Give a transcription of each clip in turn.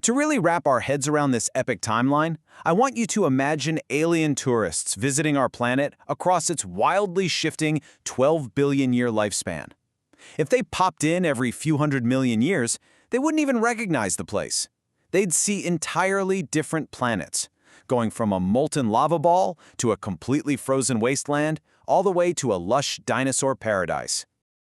To really wrap our heads around this epic timeline, I want you to imagine alien tourists visiting our planet across its wildly shifting 12 billion year lifespan. If they popped in every few hundred million years, they wouldn't even recognize the place. They'd see entirely different planets, going from a molten lava ball to a completely frozen wasteland, all the way to a lush dinosaur paradise.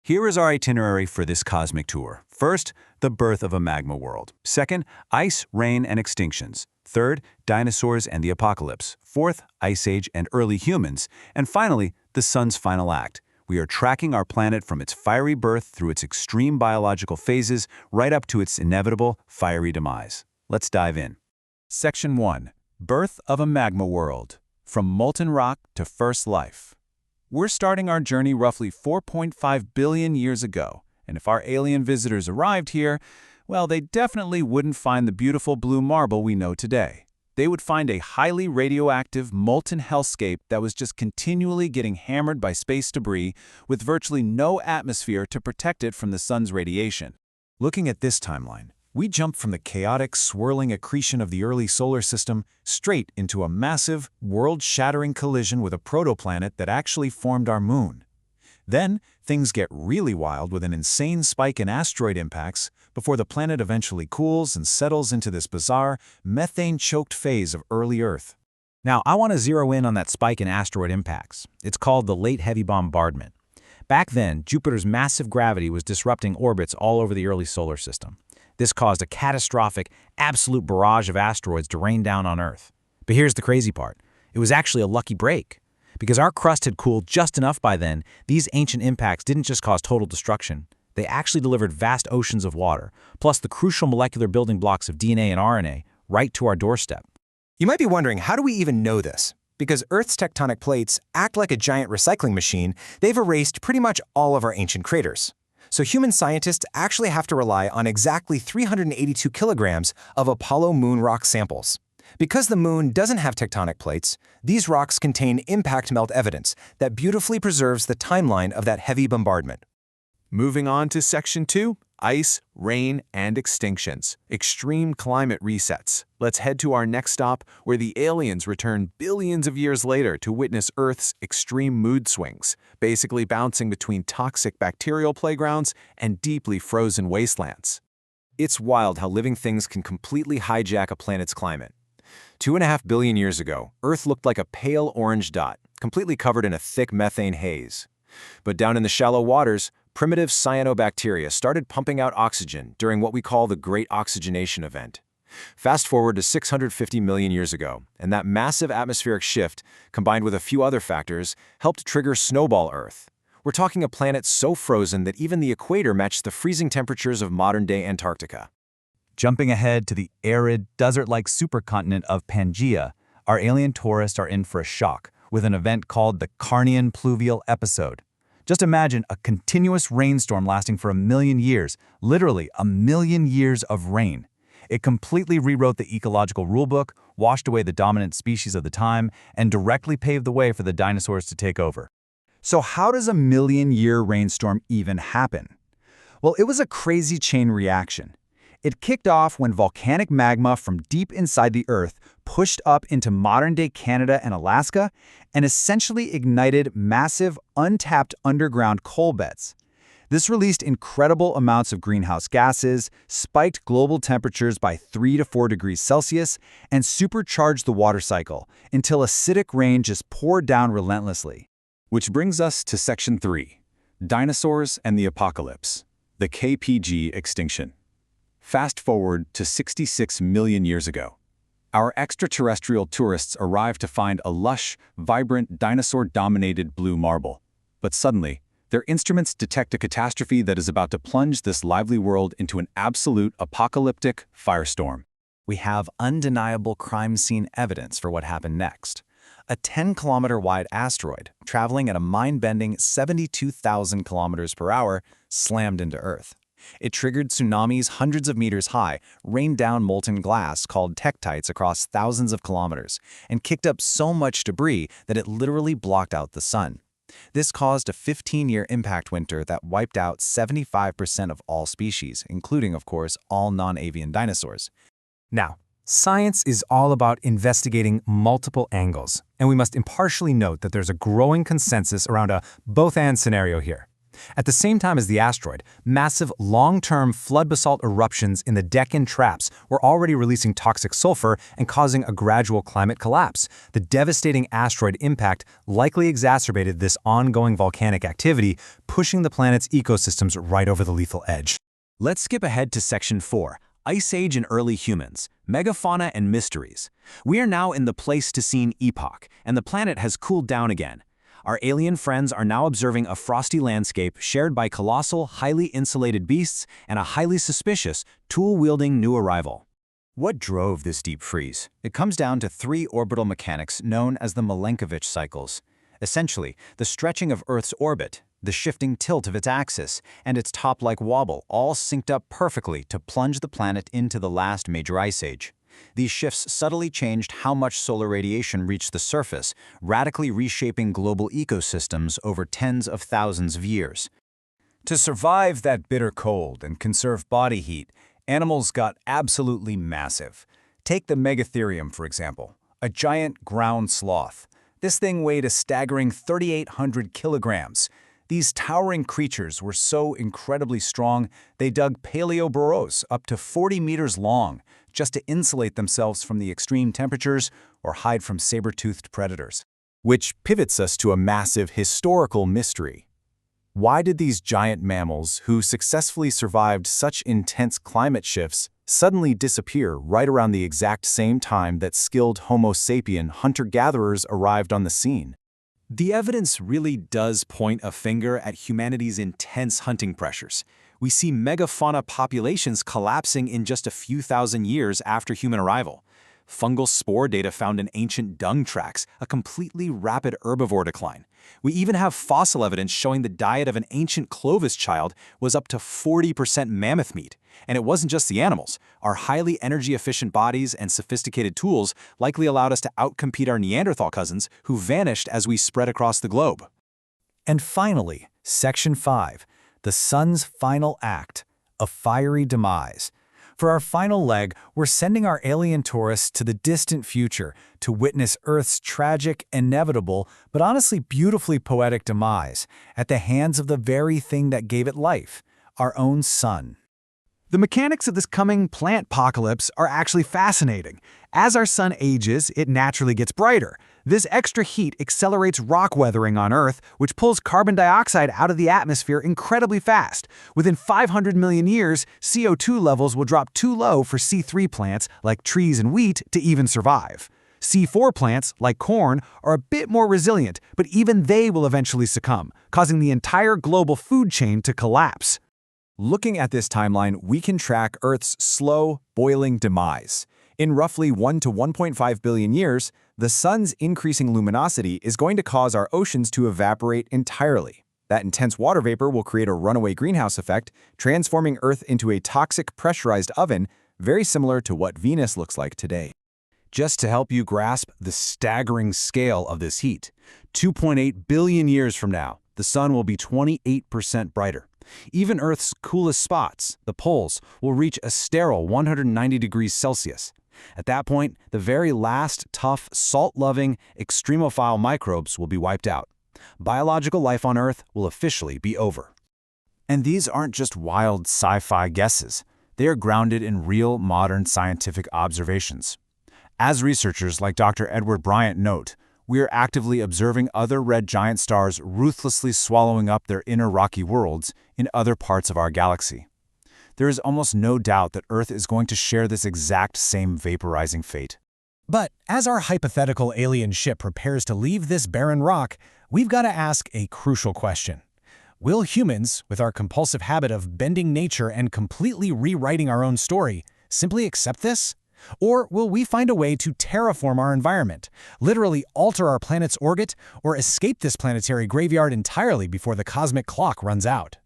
Here is our itinerary for this cosmic tour. First, the birth of a magma world. Second, ice, rain, and extinctions. Third, dinosaurs and the apocalypse. Fourth, ice age and early humans. And finally, the sun's final act. We are tracking our planet from its fiery birth through its extreme biological phases right up to its inevitable fiery demise. Let's dive in. Section 1. Birth of a magma world. From molten rock to first life. We're starting our journey roughly 4.5 billion years ago, and if our alien visitors arrived here, well, they definitely wouldn't find the beautiful blue marble we know today. They would find a highly radioactive, molten hellscape that was just continually getting hammered by space debris with virtually no atmosphere to protect it from the sun's radiation. Looking at this timeline, we jump from the chaotic, swirling accretion of the early solar system straight into a massive, world-shattering collision with a protoplanet that actually formed our moon. Then, things get really wild with an insane spike in asteroid impacts before the planet eventually cools and settles into this bizarre, methane-choked phase of early Earth. Now, I want to zero in on that spike in asteroid impacts. It's called the Late Heavy Bombardment. Back then, Jupiter's massive gravity was disrupting orbits all over the early solar system. This caused a catastrophic, absolute barrage of asteroids to rain down on Earth. But here's the crazy part. It was actually a lucky break. Because our crust had cooled just enough by then, these ancient impacts didn't just cause total destruction. They actually delivered vast oceans of water, plus the crucial molecular building blocks of DNA and RNA, right to our doorstep. You might be wondering, how do we even know this? Because Earth's tectonic plates act like a giant recycling machine. They've erased pretty much all of our ancient craters. So human scientists actually have to rely on exactly 382 kilograms of Apollo moon rock samples. Because the moon doesn't have tectonic plates, these rocks contain impact melt evidence that beautifully preserves the timeline of that heavy bombardment. Moving on to Section 2, Ice, Rain, and Extinctions. Extreme climate resets. Let's head to our next stop, where the aliens return billions of years later to witness Earth's extreme mood swings, basically bouncing between toxic bacterial playgrounds and deeply frozen wastelands. It's wild how living things can completely hijack a planet's climate. 2.5 billion years ago, Earth looked like a pale orange dot, completely covered in a thick methane haze. But down in the shallow waters, primitive cyanobacteria started pumping out oxygen during what we call the Great Oxygenation Event. Fast forward to 650 million years ago, and that massive atmospheric shift, combined with a few other factors, helped trigger Snowball Earth. We're talking a planet so frozen that even the equator matched the freezing temperatures of modern-day Antarctica. Jumping ahead to the arid, desert-like supercontinent of Pangaea, our alien tourists are in for a shock with an event called the Carnian Pluvial Episode. Just imagine a continuous rainstorm lasting for 1 million years, literally 1 million years of rain. It completely rewrote the ecological rulebook, washed away the dominant species of the time, and directly paved the way for the dinosaurs to take over. So how does a 1 million-year rainstorm even happen? Well, it was a crazy chain reaction. It kicked off when volcanic magma from deep inside the Earth pushed up into modern-day Canada and Alaska and essentially ignited massive, untapped underground coal beds. This released incredible amounts of greenhouse gases, spiked global temperatures by 3 to 4 degrees Celsius, and supercharged the water cycle until acidic rain just poured down relentlessly. Which brings us to Section 3, Dinosaurs and the Apocalypse, the KPG extinction. Fast forward to 66 million years ago. Our extraterrestrial tourists arrive to find a lush, vibrant, dinosaur-dominated blue marble. But suddenly, their instruments detect a catastrophe that is about to plunge this lively world into an absolute apocalyptic firestorm. We have undeniable crime scene evidence for what happened next. A 10-kilometer-wide asteroid, traveling at a mind-bending 72,000 kilometers per hour, slammed into Earth. It triggered tsunamis hundreds of meters high, rained down molten glass called tektites across thousands of kilometers, and kicked up so much debris that it literally blocked out the sun. This caused a 15-year impact winter that wiped out 75% of all species, including, of course, all non-avian dinosaurs. Now, science is all about investigating multiple angles, and we must impartially note that there's a growing consensus around a both-and scenario here. At the same time as the asteroid, massive long-term flood basalt eruptions in the Deccan Traps were already releasing toxic sulfur and causing a gradual climate collapse. The devastating asteroid impact likely exacerbated this ongoing volcanic activity, pushing the planet's ecosystems right over the lethal edge. Let's skip ahead to Section 4, Ice Age and Early Humans, Megafauna and Mysteries. We are now in the Pleistocene epoch, and the planet has cooled down again. Our alien friends are now observing a frosty landscape shared by colossal, highly insulated beasts and a highly suspicious, tool-wielding new arrival. What drove this deep freeze? It comes down to three orbital mechanics known as the Milankovitch cycles. Essentially, the stretching of Earth's orbit, the shifting tilt of its axis, and its top-like wobble all synced up perfectly to plunge the planet into the last major ice age. These shifts subtly changed how much solar radiation reached the surface, radically reshaping global ecosystems over tens of thousands of years. To survive that bitter cold and conserve body heat, animals got absolutely massive. Take the Megatherium, for example, a giant ground sloth. This thing weighed a staggering 3,800 kilograms. These towering creatures were so incredibly strong, they dug paleoburrows up to 40 meters long just to insulate themselves from the extreme temperatures or hide from saber-toothed predators. Which pivots us to a massive historical mystery. Why did these giant mammals, who successfully survived such intense climate shifts, suddenly disappear right around the exact same time that skilled Homo sapien hunter-gatherers arrived on the scene? The evidence really does point a finger at humanity's intense hunting pressures. We see megafauna populations collapsing in just a few thousand years after human arrival. Fungal spore data found in ancient dung tracks a completely rapid herbivore decline. We even have fossil evidence showing the diet of an ancient Clovis child was up to 40% mammoth meat. And it wasn't just the animals. Our highly energy-efficient bodies and sophisticated tools likely allowed us to outcompete our Neanderthal cousins who vanished as we spread across the globe. And finally, Section 5, the Sun's final act, a fiery demise. For our final leg, we're sending our alien tourists to the distant future to witness Earth's tragic, inevitable, but honestly beautifully poetic demise at the hands of the very thing that gave it life, our own sun. The mechanics of this coming plant-pocalypse are actually fascinating. As our sun ages, it naturally gets brighter. This extra heat accelerates rock weathering on Earth, which pulls carbon dioxide out of the atmosphere incredibly fast. Within 500 million years, CO2 levels will drop too low for C3 plants, like trees and wheat, to even survive. C4 plants, like corn, are a bit more resilient, but even they will eventually succumb, causing the entire global food chain to collapse. Looking at this timeline, we can track Earth's slow, boiling demise. In roughly 1 to 1.5 billion years, the sun's increasing luminosity is going to cause our oceans to evaporate entirely. That intense water vapor will create a runaway greenhouse effect, transforming Earth into a toxic pressurized oven, very similar to what Venus looks like today. Just to help you grasp the staggering scale of this heat, 2.8 billion years from now, the sun will be 28% brighter. Even Earth's coolest spots, the poles, will reach a sterile 190 degrees Celsius. At that point, the very last tough, salt-loving, extremophile microbes will be wiped out. Biological life on Earth will officially be over. And these aren't just wild sci-fi guesses. They are grounded in real, modern scientific observations. As researchers like Dr. Edward Bryant note, we are actively observing other red giant stars ruthlessly swallowing up their inner rocky worlds in other parts of our galaxy. There is almost no doubt that Earth is going to share this exact same vaporizing fate. But as our hypothetical alien ship prepares to leave this barren rock, we've got to ask a crucial question. Will humans, with our compulsive habit of bending nature and completely rewriting our own story, simply accept this? Or will we find a way to terraform our environment, literally alter our planet's orbit, or escape this planetary graveyard entirely before the cosmic clock runs out?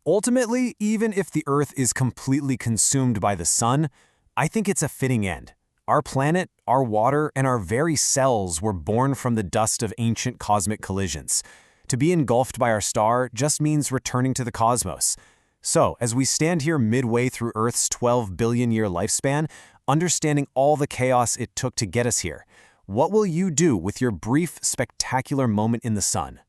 Ultimately, even if the Earth is completely consumed by the sun, I think it's a fitting end. Our planet, our water, and our very cells were born from the dust of ancient cosmic collisions. To be engulfed by our star just means returning to the cosmos. So, as we stand here midway through Earth's 12 billion-year lifespan, understanding all the chaos it took to get us here. What will you do with your brief, spectacular moment in the sun?